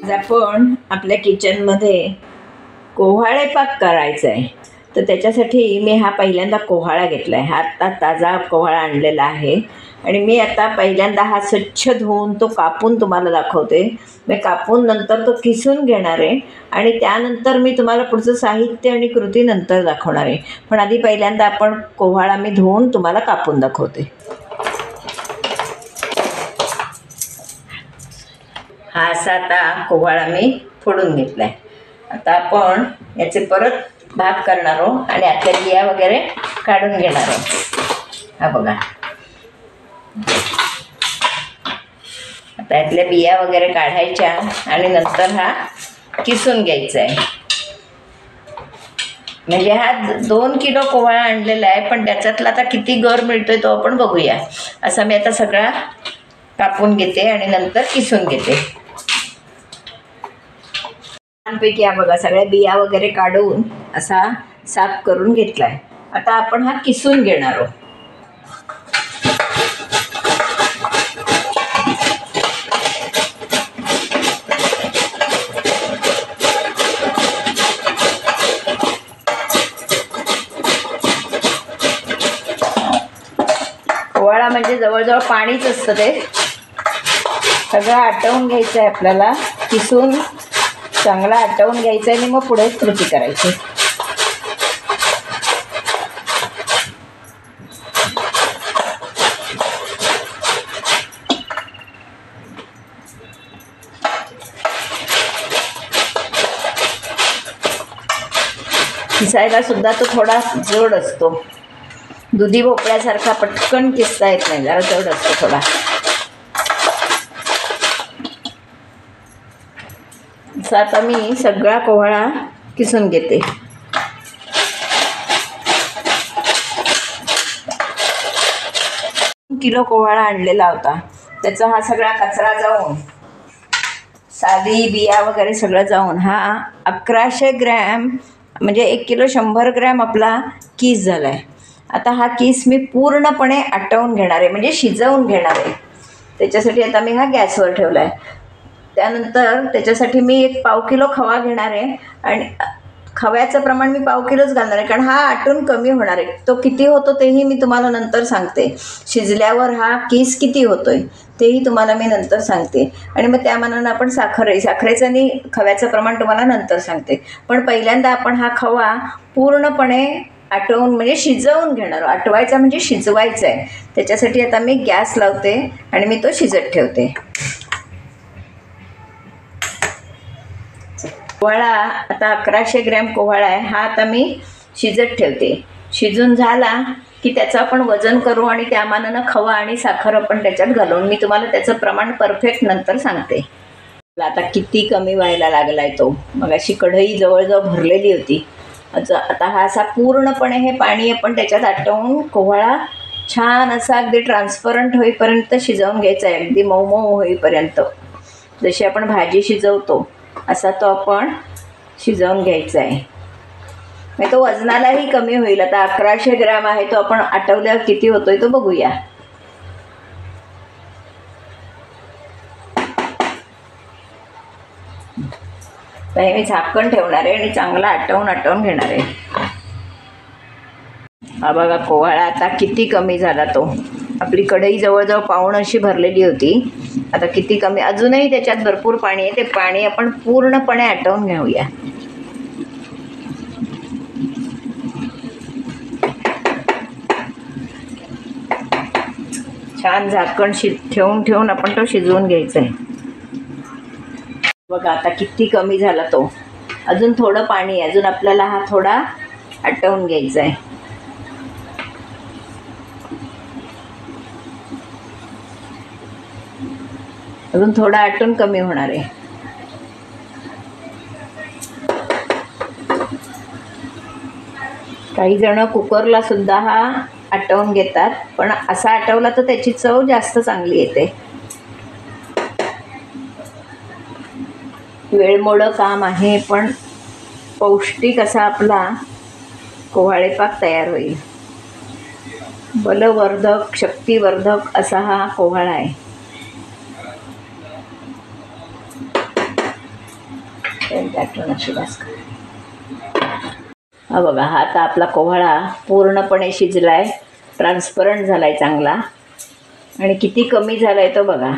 आज आपण आपल्या किचनमध्ये कोहाळे पाक करायचा आहे. तर त्याच्यासाठी मी हा पहिल्यांदा कोहाळा घेतला आहे. हा आत्ता ताजा कोहाळा आणलेला आहे आणि मी आता पहिल्यांदा हा स्वच्छ धुवून तो कापून तुम्हाला दाखवते. मी कापून नंतर तो किसून घेणार आहे आणि त्यानंतर मी तुम्हाला पुढचं साहित्य आणि कृती नंतर दाखवणार आहे. पण आधी पहिल्यांदा आपण कोहाळा मी धुवून तुम्हाला कापून दाखवते. हा असा आता कोहाळा मी फोडून घेतला आहे. आता आपण याचे परत भाग करणार आहोत आणि आतल्या बिया वगैरे काढून घेणार आहोत. हा बघा, आता यातल्या बिया वगैरे काढायच्या आणि नंतर हा किसून घ्यायचा आहे. म्हणजे हा 2 किलो कोहाळा आणलेला आहे, पण त्याच्यातला आता किती गर मिळतोय तो आपण बघूया. असा मी आता सगळा कापून घेते आणि नंतर किसून घेते. छानपैकी हा बघा सगळ्या बिया वगैरे काढून असा साफ करून घेतलाय. आता आपण हा किसून घेणार आहोत. कोहाळा म्हणजे जवळजवळ पाणीच असतं, ते सगळं आटवून घ्यायचं आहे आपल्याला. किसून चांगला आटवून घ्यायचं आहे आणि मग पुढे कृती करायची. किसायला सुद्धा तो थोडा जड असतो. दुधी भोपळ्यासारखा पटकन किसता येत नाही, जरा जड असतो थोडा. आता मी सगळा कोहाळा किसून घेते. किलो कोहाळा आणलेला होता, त्याचा हा सगळा कचरा जाऊन, साली बिया वगैरे सगळं जाऊन हा 1100 ग्रॅम म्हणजे 1 किलो 100 ग्रॅम आपला कीस झाला आहे. आता हा कीस मी पूर्णपणे आटवून घेणार आहे, म्हणजे शिजवून घेणार आहे. त्याच्यासाठी आता मी हा गॅसवर ठेवला आहे. त्यानंतर त्याच्यासाठी मी 1 पाव किलो खवा घेणार आहे आणि खव्याचं प्रमाण मी पाव किलोच घालणार आहे, कारण हा आटून कमी होणार आहे. तो किती होतो तेही मी तुम्हाला नंतर सांगते. शिजल्यावर हा कीस किती होतोय तेही तुम्हाला मी नंतर सांगते. आणि मग त्या मानानं आपण साखरेचं आणि खव्याचं प्रमाण तुम्हाला नंतर सांगते. पण पहिल्यांदा आपण हा खवा पूर्णपणे आटवून म्हणजे शिजवून घेणार. आटवायचा म्हणजे शिजवायचा आहे. त्याच्यासाठी आता मी गॅस लावते आणि मी तो शिजत ठेवते. कोहाळा आता 1100 ग्रॅम कोहाळा आहे, हा आता मी शिजत ठेवते. शिजून झाला की त्याचं आपण वजन करू आणि त्या मानानं खवा आणि साखर आपण त्याच्यात घालून मी तुम्हाला त्याचं प्रमाण परफेक्ट नंतर सांगते. आता किती कमी व्हायला लागला आहे तो. मग अशी कढई जवळजवळ भरलेली होती. आता हा असा पूर्णपणे हे पाणी आपण त्याच्यात आटवून कोहाळा छान असा अगदी ट्रान्सपरंट होईपर्यंत शिजवून घ्यायचा आहे. अगदी मऊ मऊ होईपर्यंत, जशी आपण भाजी शिजवतो असा तो आपण शिजवून घ्यायचा आहे. मग तो वजनालाही कमी होईल. आता 1100 ग्रॅम आहे, तो आपण आटवल्यावर किती होतोय तो बघूया. तर हे मी झाकण ठेवणार आहे आणि चांगला आटवून घेणार आहे. हा बघा कोहाळा आता किती कमी झाला तो. आपली कढई जवळजवळ पाऊण अशी भरलेली होती, आता किती कमी. अजूनही त्याच्यात भरपूर पाणी आहे. ते पाणी आपण पूर्णपणे आटवून घेऊया. छान झाकण ठेवून आपण तो शिजवून घ्यायचा आहे. बघा आता किती कमी झाला तो. अजून थोडं पाणी आहे, अजून आपल्याला हा थोडा आटवून घ्यायचा आहे. अजून थोडा आटून कमी होणार आहे. काही जण कुकरला सुद्धा हा आटवून घेतात, पण असा आटवला तर त्याची चव जास्त चांगली येते. वेळमोडं काम आहे, पण पौष्टिक असा आपला कोहाळे पाक तयार होईल. बलवर्धक, शक्तिवर्धक असा हा कोहाळा आहे. दाटून अशी भाज कर. हा बघा, हा आता आपला कोहळा पूर्णपणे शिजलाय, ट्रान्सपरंट झालाय चांगला, आणि किती कमी झालाय तो बघा.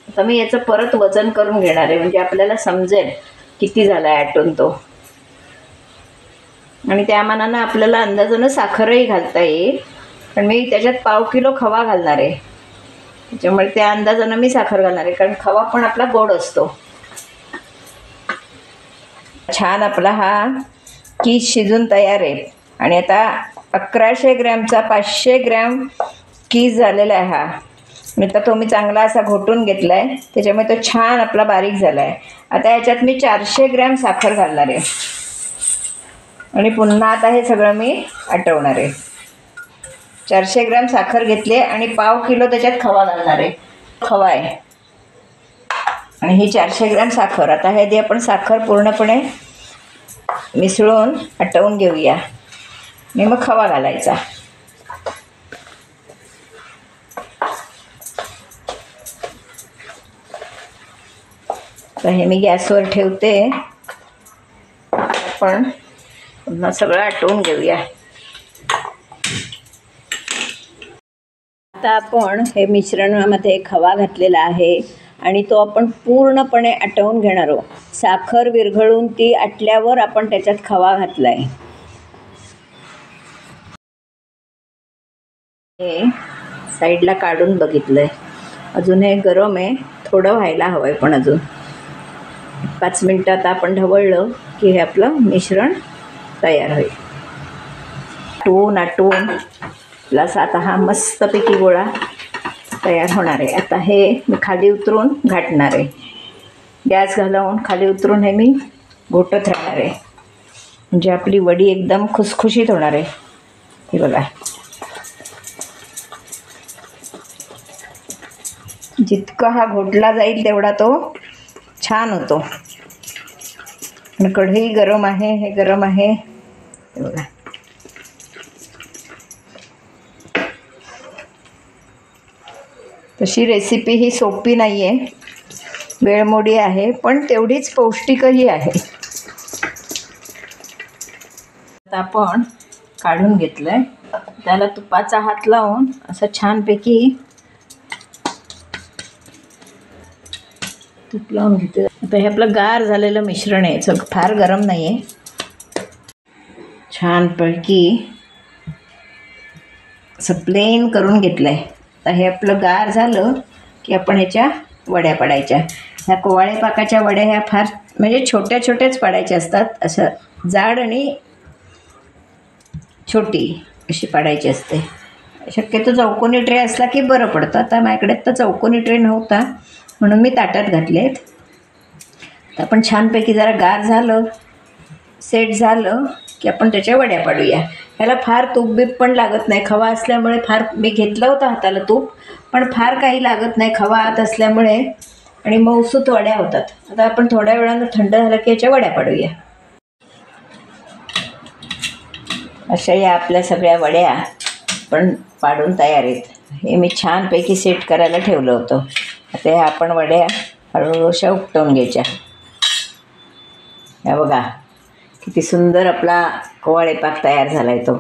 आता मी याचं परत वजन करून घेणार आहे, म्हणजे आपल्याला समजेल किती झालाय आटून तो. आणि त्या मानानं आपल्याला अंदाजानं साखरही घालता येईल, पण मी त्याच्यात 1/2 किलो खवा घालणार आहे, त्याच्यामुळे त्या अंदाजानं मी साखर घालणार आहे, कारण खवा पण आपला गोड असतो. छान आपला हा कीस शिजून तयार आहे. आणि आता 1100 ग्रॅमचा 500 ग्रॅम कीस झालेला आहे हा. आता तो मी चांगला असा घोटून घेतला आहे, त्याच्यामुळे तो छान आपला बारीक झाला आहे. आता याच्यात मी 400 ग्रॅम साखर घालणार आहे आणि पुन्हा आता हे सगळं मी आटवणार आहे. 400 ग्रॅम साखर घेतली आणि 1/2 किलो त्याच्यात खवा घालणार आहे. खवा आहे आणि ही 400 ग्रॅम साखर. आता हे आधी आपण साखर पूर्णपणे मिसळून आटवून घेऊया आणि मग खवा घालायचा. तर हे मी गॅसवर ठेवते, आपण पुन्हा सगळं आटवून घेऊया. आता आपण हे मिश्रणामध्ये खवा घातलेला आहे आणि तो आपण पूर्णपणे आटवून घेणार आहोत. साखर विरघळून ती आटल्यावर आपण त्याच्यात खवा घातला आहे. हे साईडला काढून बघितलं आहे, अजून हे गरम आहे, थोडं व्हायला हवं आहे, पण अजून 5 मिनटात आपण ढवळलं की हे आपलं मिश्रण तयार होईल. आटवून प्लस आता हा मस्तपैकी गोळा तयार होणार आहे. आता हे मी खाली उतरून घाटणार आहे, गॅस घालवून खाली उतरून हे मी घोटत राहणार आहे, म्हणजे आपली वडी एकदम खुसखुशीत होणार आहे. हे बघा, जितका हा घोटला जाईल तेवढा तो छान होतो. आणि कढई गरम आहे, हे गरम आहे, हे बघा. तशी रेसिपी ही सोपी नाही आहे, वेळमोडी आहे, पण तेवढीच पौष्टिकही आहे. आता आपण काढून घेतलं आहे, त्याला तुपाचा हात लावून असं छानपैकी तूप लावून घेते. आता हे आपलं गार झालेलं मिश्रण आहे, फार गरम नाही आहे, छानपैकी असं प्लेन करून घेतलं आहे. आता हे आपलं गार झालं की आपण ह्याच्या वड्या पाडायच्या. ह्या कोवाळे पाकाच्या वड्या ह्या फार म्हणजे छोट्या छोट्याच पाडायच्या असतात, असं जाड आणि छोटी अशी पाडायची असते. शक्यतो चौकोनी ट्रे असला की बरं पडतं. आता माझ्याकडे तर चौकोनी ट्रे नव्हता म्हणून मी ताटात घातलेत. तर आपण छानपैकी जरा गार झालं, सेट झालं की आपण त्याच्या वड्या पाडूया. ह्याला फार तूप बीप पण लागत नाही, खवा असल्यामुळे फार मी घेतलं होतं हाताला तूप, पण फार काही लागत नाही खवा आत असल्यामुळे, आणि मऊसूत वड्या होतात. आता आपण थोड्या वेळानं थंड झालं की याच्या वड्या पाडूया. अशा या आपल्या सगळ्या वड्या पण पाडून तयार आहेत. हे मी छानपैकी सेट करायला ठेवलं होतं. आता ह्या आपण वड्या हळूहळूशा उपटवून घ्यायच्या. ह्या बघा किती सुंदर आपला कोवाळे पाक तयार झाला आहे तो.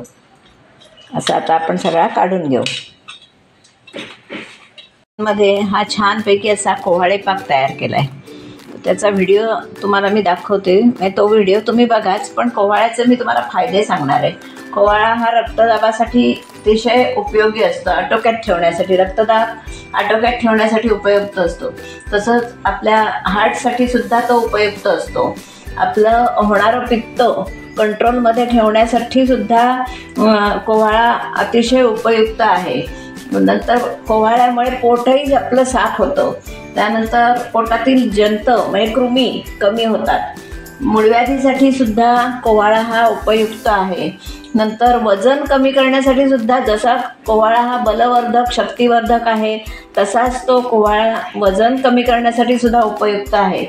असा आता आपण सगळा काढून घेऊ. मध्ये हा छानपैकी असा कोवाळे पाक तयार केला आहे. त्याचा व्हिडिओ तुम्हाला मी दाखवते, तो व्हिडिओ तुम्ही बघाच, पण कोवाळ्याचे मी तुम्हाला फायदे सांगणार आहे. कोवाळा हा रक्तदाबासाठी अतिशय उपयोगी असतो, आटोक्यात ठेवण्यासाठी, रक्तदाब आटोक्यात ठेवण्यासाठी उपयुक्त असतो. तसंच आपल्या हार्टसाठी सुद्धा तो उपयुक्त असतो. आपलं होणारं पित्त कंट्रोलमध्ये ठेवण्यासाठी सुद्धा कोवाळा अतिशय उपयुक्त आहे. नंतर कोवाळ्यामुळे पोटही आपलं साफ होतं. त्यानंतर पोटातील जंत म्हणजे कृमी कमी होतात. मूळव्याधीसाठी सुद्धा कोवाळा हा उपयुक्त आहे. नंतर वजन कमी करण्यासाठी सुद्धा, जसा कोवाळा हा बलवर्धक शक्तिवर्धक आहे, तसाच तो कोवाळा वजन कमी करण्यासाठी सुद्धा उपयुक्त आहे.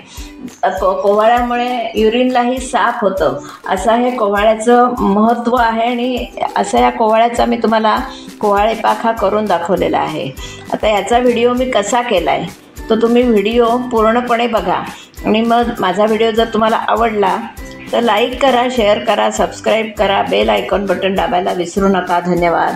कोवाळ्यामुळे युरिनलाही साफ होतं, असं हे कोवाळ्याचं महत्त्व आहे. आणि असं या कोवाळ्याचा मी तुम्हाला कोवाळे पाक हा करून दाखवलेला आहे. आता याचा व्हिडिओ मी कसा केला आहे तो तुम्ही व्हिडिओ पूर्णपणे बघा. आणि मग माझा व्हिडिओ जर तुम्हाला आवडला तर लाईक करा, शेअर करा, सबस्क्राईब करा, बेल आयकॉन बटन दाबायला विसरू नका. धन्यवाद.